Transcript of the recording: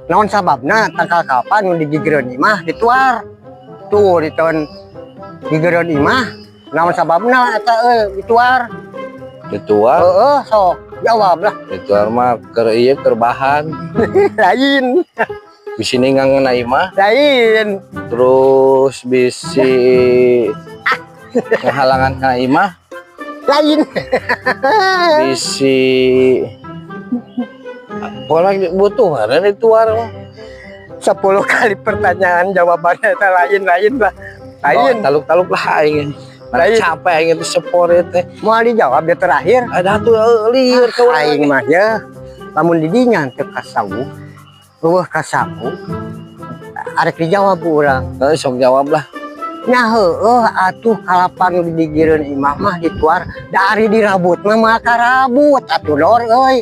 naon sababna tangkal kapan nu digigireun imah dituar tuh diton gigireun imah naon sababna eta dituar sok jawab lah. Dituar mah keur ieu keur bahan Lain bisi ningangeuna imah lain terus bisi ngahalangan kana imah lain bisi pola butuh ada dituar mah 10 kali pertanyaan jawabannya eta lain lah lain taluk-taluk lah aing lain capek aing teh sepor teh mau dijawab di terakhir ada tuh lieur ka aing mah ya lamun di dinya teu kasawu eueuh kasawu arek dijawab urang sok jawab lah nya heueuh atuh kalapan digigireun imah mah dituar dari dirabut mah maka rabut atuh lor euy